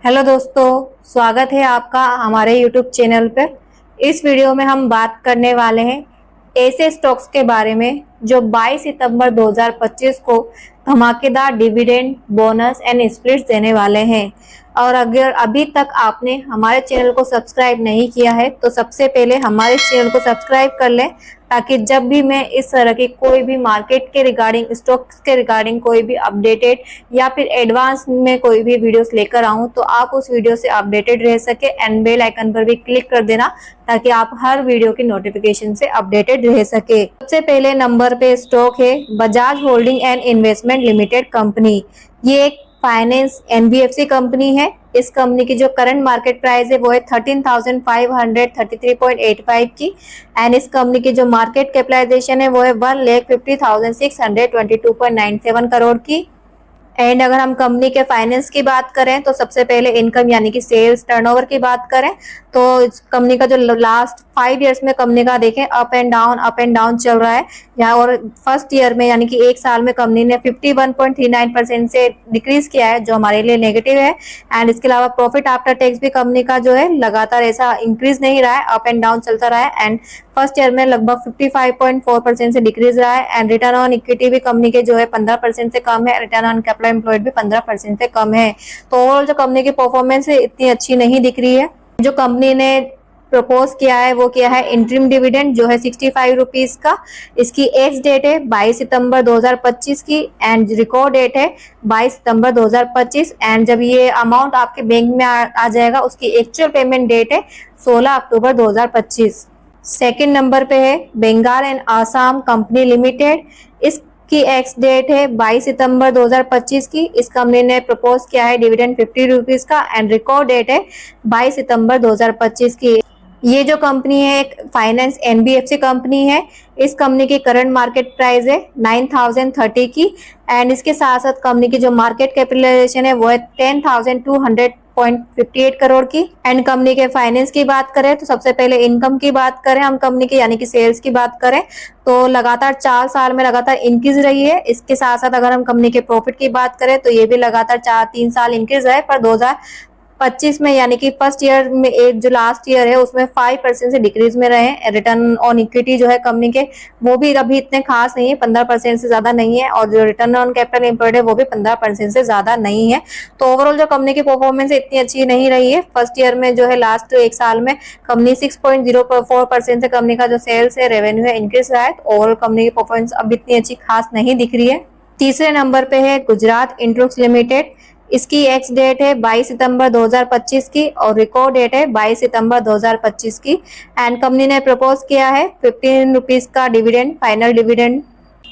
Hello दोस्तों, स्वागत है आपका हमारे यूट्यूब चैनल पर। इस वीडियो में हम बात करने वाले हैं ऐसे स्टॉक्स के बारे में जो 22 सितंबर 2025 को धमाकेदार डिविडेंड, बोनस एंड स्प्लिट्स देने वाले हैं। और अगर अभी तक आपने हमारे चैनल को सब्सक्राइब नहीं किया है तो सबसे पहले हमारे चैनल को सब्सक्राइब कर लें, ताकि जब भी मैं इस तरह की कोई भी मार्केट के रिगार्डिंग, स्टॉक्स के रिगार्डिंग कोई भी अपडेटेड या फिर एडवांस में कोई भी वीडियोस लेकर आऊं तो आप उस वीडियो से अपडेटेड रह सके। एंड बेल आइकन पर भी क्लिक कर देना ताकि आप हर वीडियो की नोटिफिकेशन से अपडेटेड रह सके। सबसे पहले नंबर पे स्टॉक है Bajaj holding and investment limited company. ये एक फाइनेंस एनबीएफसी कंपनी है। इस कंपनी की जो करंट मार्केट प्राइस है वो है 13,533.85 की। एंड इस कंपनी की जो मार्केट कैपिटलाइजेशन है वो है 1,50,622.97 करोड़ की। एंड अगर हम कंपनी के फाइनेंस की बात करें तो सबसे पहले इनकम यानी कि सेल्स टर्नओवर की बात करें तो इस कंपनी का जो लास्ट 5 इयर्स में कंपनी का देखें अप एंड डाउन चल रहा है यहाँ। और फर्स्ट ईयर में यानी कि एक साल में कंपनी ने 51.39% से डिक्रीज किया है, जो हमारे लिए नेगेटिव है। एंड इसके अलावा प्रॉफिट आफ्टर टैक्स भी कंपनी का जो है लगातार ऐसा इंक्रीज नहीं रहा है, अप एंड डाउन चलता रहा है। एंड फर्स्ट ईयर में लगभग 55.4% से डिक्रीज रहा है। एंड रिटर्न ऑन इक्विटी भी कंपनी के जो है 15% से कम है। रिटर्न ऑन कैपिटल एम्प्लॉयड भी 15% से कम है। तो ओवरऑल जो कंपनी की परफॉर्मेंस है इतनी अच्छी नहीं दिख रही है। जो कंपनी ने प्रपोज किया है वो किया है इंटरिम डिविडेंड जो है 65 रुपीज का। इसकी एक्स डेट है 22 सितंबर 2025 की एंड रिकॉर्ड डेट है 22 सितंबर 2025। एंड जब ये अमाउंट आपके बैंक में आ जाएगा उसकी एक्चुअल पेमेंट डेट है 16 अक्टूबर 2025। सेकंड नंबर पे है Bengal and Assam company limited. इसकी एक्स डेट है 22 सितंबर 2025 की। इस कंपनी ने प्रपोज किया है डिविडेंड 50 रुपीज का एंड रिकॉर्ड डेट है 22 सितंबर 2025 की। ये जो कंपनी है एक फाइनेंस एनबीएफसी कंपनी है। इस कंपनी की करंट मार्केट प्राइस है 9,030 की। एंड इसके साथ साथ कंपनी की जो मार्केट कैपिटलाइजेशन है वो है 10,200.58 करोड़ की। एंड कंपनी के फाइनेंस की बात करें तो सबसे पहले इनकम की बात करें हम कंपनी की यानी कि सेल्स की बात करें तो लगातार 4 साल में लगातार इंक्रीज रही है। इसके साथ साथ अगर हम कंपनी के प्रॉफिट की बात करें तो ये भी लगातार 3 साल इंक्रीज है। पर 2025 में यानी कि फर्स्ट ईयर में एक जो लास्ट ईयर है उसमें 5% से डिक्रीज में रहे। रिटर्न ऑन इक्विटी जो है कंपनी के वो भी अभी इतने खास नहीं है, 15% से ज्यादा नहीं है। और जो रिटर्न ऑन कैपिटल एम्प्लॉयड है वो भी 15% से ज्यादा नहीं है। तो ओवरऑल जो कंपनी की परफॉर्मेंस इतनी अच्छी नहीं रही है। फर्स्ट ईयर में जो है लास्ट एक साल में कंपनी 6.04% से कंपनी का जो सेल्स है, रेवेन्यू है, इंक्रीज रहा है। तो ओवरऑल कंपनी की परफॉर्मेंस अब इतनी अच्छी खास नहीं दिख रही है। तीसरे नंबर पे है गुजरात इंट्रूक्स लिमिटेड। इसकी एक्स डेट है 22 सितंबर 2025 की और रिकॉर्ड डेट है 22 सितंबर 2025 की। एंड कंपनी ने प्रपोज किया है 15 रुपीज का डिविडेंड, फाइनल डिविडेंड।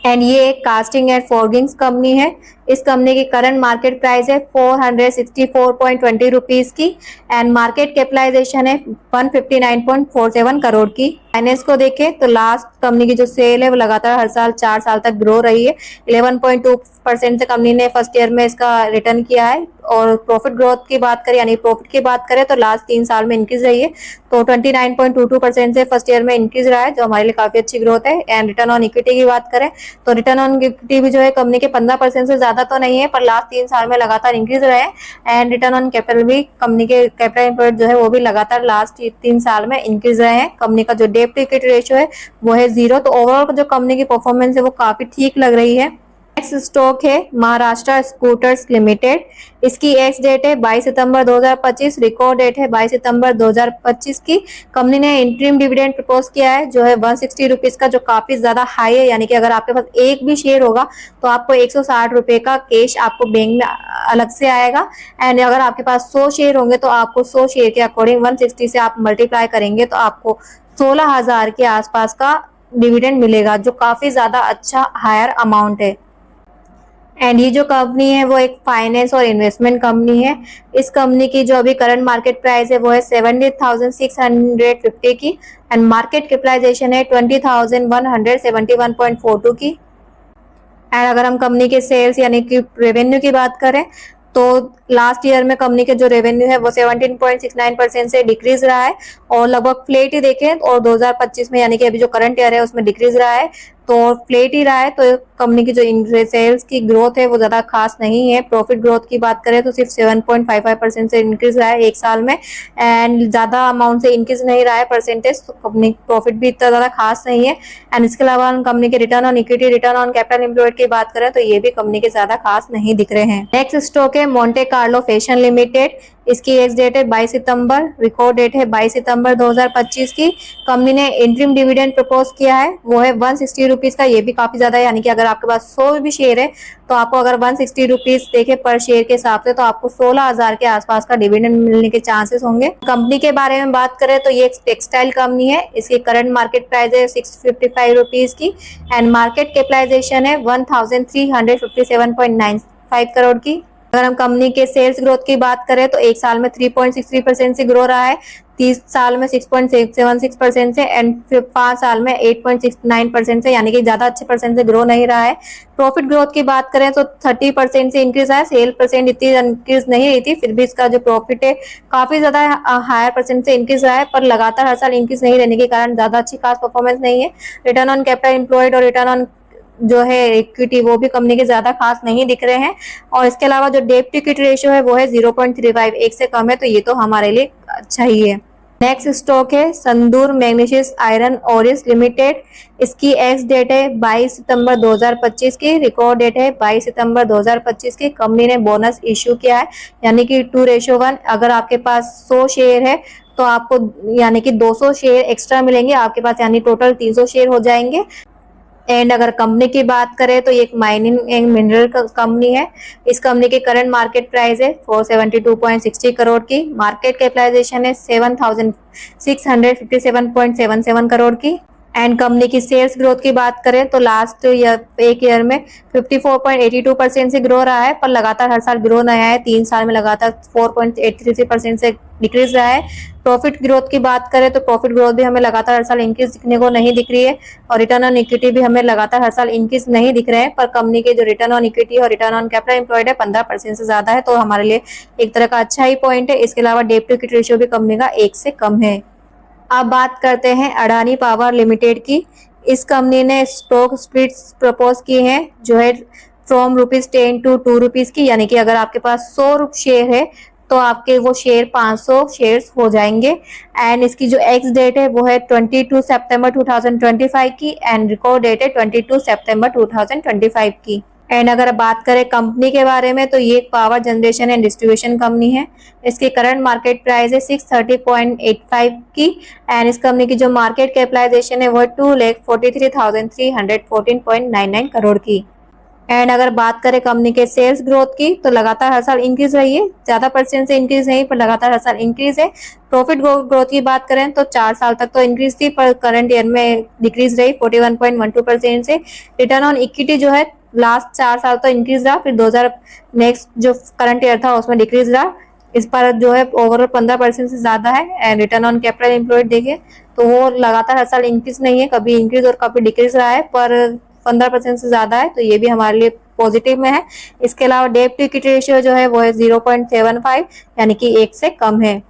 एंड ये एक कास्टिंग एंड फोर्गिंग्स कंपनी है। इस कंपनी की करंट मार्केट प्राइस है 464.20 रुपीज की। एंड मार्केट कैपिटलाइजेशन है 159.47 करोड़ की। फाइनेंस को देखें तो लास्ट कंपनी की जो सेल है वो लगातार हर साल 4 साल तक ग्रो रही है। 11.2% से कंपनी ने फर्स्ट ईयर में इसका रिटर्न किया है। और प्रॉफिट ग्रोथ की बात करें यानी प्रॉफिट की बात करें तो लास्ट 3 साल में इंक्रीज रही है। तो 29.22% से फर्स्ट ईयर में इंक्रीज रहा है, जो हमारे लिए काफी अच्छी ग्रोथ है। एंड रिटर्न ऑन इक्विटी की बात करें तो रिटर्न ऑन इक्विटी भी जो है कंपनी के 15% से ज्यादा तो नहीं है, पर लास्ट 3 साल में लगातार इंक्रीज रहे। एंड रिटर्न ऑन कैपिटल भी कंपनी के कैपिटल एम्प्लॉयड जो है वो भी लगातार लास्ट 3 साल में इंक्रीज रहे हैं। कंपनी का जो डेट टू इक्विटी रेशियो है वो है 0। तो ओवरऑल जो कंपनी की परफॉर्मेंस है वो काफी ठीक लग रही है। नेक्स्ट स्टॉक है महाराष्ट्र स्कूटर्स लिमिटेड। इसकी एक्स डेट है 22 सितंबर 2025, रिकॉर्ड डेट है 22 सितंबर 2025 की। कंपनी ने इंटरिम डिविडेंड प्रपोज किया है जो है 160 रुपीज का, जो काफी ज्यादा हाई है। यानी कि अगर आपके पास एक भी शेयर होगा तो आपको 160 रुपए का कैश आपको बैंक में अलग से आएगा। एंड अगर आपके पास 100 शेयर होंगे तो आपको 100 शेयर के अकॉर्डिंग 160 से आप मल्टीप्लाई करेंगे तो आपको 16,000 के आसपास का डिविडेंड मिलेगा, जो काफी ज्यादा अच्छा हायर अमाउंट है। एंड ये जो कंपनी है वो एक फाइनेंस और इन्वेस्टमेंट कंपनी है। इस कंपनी की जो अभी करंट मार्केट प्राइस है वो है 70,650 की। एंड मार्केट कैपिटलाइजेशन है 20,171.42 की। एंड अगर हम कंपनी के सेल्स यानी कि रेवेन्यू की बात करें तो लास्ट ईयर में कंपनी के जो रेवेन्यू है वो 17.69% से डिक्रीज रहा है और लगभग फ्लेट ही देखें और 2025 में यानी कि अभी जो करंट ईयर है उसमें डिक्रीज रहा है, तो फ्लेट ही रहा है। तो कंपनी की जो सेल्स की ग्रोथ है वो ज्यादा खास नहीं है। प्रॉफिट ग्रोथ की बात करें तो सिर्फ 7.55% से इंक्रीज रहा है एक साल में, एंड ज्यादा अमाउंट से इंक्रीज नहीं रहा है परसेंटेज, तो कंपनी प्रॉफिट भी इतना ज्यादा खास नहीं है। एंड इसके अलावा हम कंपनी के return on equity, return on capital employed की बात करें तो ये भी कंपनी के ज्यादा खास नहीं दिख रहे हैं। नेक्स्ट स्टॉक है मोंटे कार्लो फैशन लिमिटेड। इसकी एक्स डेट है 22 सितंबर, रिकॉर्ड डेट है 22 सितंबर 2025 की। कंपनी ने इंटरिम डिविडेंड प्रपोज किया है, वो है 160 रुपीज का। ये भी काफी ज्यादा है, यानी कि अगर आपके पास 100 भी शेयर है तो आपको अगर 160 रुपीज देखे पर शेयर के हिसाब से तो आपको 16,000 के आसपास का डिविडेंड मिलने के चांसेस होंगे। कंपनी के बारे में बात करें तो ये एक टेक्सटाइल कंपनी है। इसकी करंट मार्केट प्राइस है 655 रुपीज की एंड मार्केट कैपिटलाइजेशन है 1357.95 करोड़ की। अगर हम कंपनी के सेल्स ग्रोथ की बात करें तो एक साल में 3.63% से ग्रो रहा है, 30 साल में 6.76% से एंड 5 साल में 8.69% से, यानी कि ज्यादा अच्छे परसेंट से ग्रो नहीं रहा है। प्रॉफिट ग्रोथ की बात करें तो 30% से इंक्रीज है, सेल परसेंट इतनी इंक्रीज नहीं रही थी, फिर भी इसका जो प्रॉफिट है काफी ज्यादा हायर परसेंट से इंक्रीज रहा है, पर लगातार हर साल इंक्रीज नहीं रहने के कारण ज्यादा अच्छी खास परफॉर्मेंस नहीं है। रिटर्न ऑन कैपिटल एम्प्लॉयड और रिटर्न ऑन जो है इक्विटी वो भी कंपनी के ज्यादा खास नहीं दिख रहे हैं। और इसके अलावा जो डेट टू इक्विटी रेशियो है वो है 0.35, एक से कम है, तो ये तो हमारे लिए अच्छा ही है। नेक्स्ट स्टॉक है संदूर मैग्नीशियस आयरन ओरिस लिमिटेड। इसकी एक्स डेट है 22 सितंबर 2025 की, रिकॉर्ड डेट है 22 सितंबर 2025 की। कंपनी ने बोनस इश्यू किया है, यानी कि 2:1। अगर आपके पास 100 शेयर है तो आपको यानी कि 200 शेयर एक्स्ट्रा मिलेंगे आपके पास, यानी टोटल 300 शेयर हो जाएंगे। एंड अगर कंपनी की बात करें तो ये एक माइनिंग एंड मिनरल कंपनी है। इस कंपनी की करंट मार्केट प्राइस है 472.60 करोड़ की, मार्केट कैपिटलाइजेशन है 7,657.77 करोड़ की। एंड कंपनी की सेल्स ग्रोथ की बात करें तो लास्ट एक ईयर में 54.82% से ग्रो रहा है, पर लगातार हर साल ग्रो नहीं है, 3 साल में लगातार 4.83% से डिक्रीज रहा है। प्रॉफिट ग्रोथ की बात करें तो प्रॉफिट ग्रोथ भी हमें लगातार हर साल इंक्रीज दिखने को नहीं दिख रही है, और रिटर्न ऑन इक्विटी भी हमें लगातार हर साल इंक्रीज नहीं दिख रहे हैं। पर कंपनी के जो रिटर्न ऑन इक्विटी और रिटर्न ऑन कैपिटल एम्प्लॉयड है 15% से ज्यादा है, तो हमारे लिए एक तरह का अच्छा ही पॉइंट है। इसके अलावा डेट टू इक्विटी रेशियो भी कंपनी का 1 से कम है। अब बात करते हैं अडानी पावर लिमिटेड की। इस कंपनी ने स्टॉक स्प्लिट्स प्रपोज की हैं, जो है फ्रॉम ₹10 to ₹2 की, यानी कि अगर आपके पास 100 शेयर है तो आपके वो शेयर 500 शेयर्स हो जाएंगे। एंड इसकी जो एक्स डेट है वो है 22 सितंबर 2025 की एंड रिकॉर्ड डेट है 22 सितंबर 2025 की। एंड अगर बात करें कंपनी के बारे में तो ये power generation and distribution company है। इसकी करंट मार्केट प्राइस है 630.85 की एंड इस कंपनी की जो मार्केट कैपिटलाइजेशन है वो 2,43,314.99 करोड़ की। एंड अगर बात करें कंपनी के सेल्स ग्रोथ की तो लगातार हर साल इंक्रीज रही है, ज्यादा परसेंट से इंक्रीज नहीं पर लगातार हर साल इंक्रीज है। प्रॉफिट ग्रोथ की बात करें तो 4 साल तक तो इंक्रीज थी, पर करंट ईयर में डिक्रीज रही 41.12% से। रिटर्न ऑन इक्विटी जो है लास्ट 4 साल तो इंक्रीज रहा, फिर 2000 नेक्स्ट जो करंट ईयर था उसमें डिक्रीज रहा, इस पर जो है ओवरऑल 15% से ज्यादा है। And return on capital employed देखें तो वो लगातार हर साल इंक्रीज नहीं है, कभी इंक्रीज और कभी डिक्रीज रहा है, पर 15% से ज्यादा है, तो ये भी हमारे लिए पॉजिटिव में है। इसके अलावा डेट टू इक्विटी रेशियो जो है वो है 0.75, यानी कि 1 से कम है।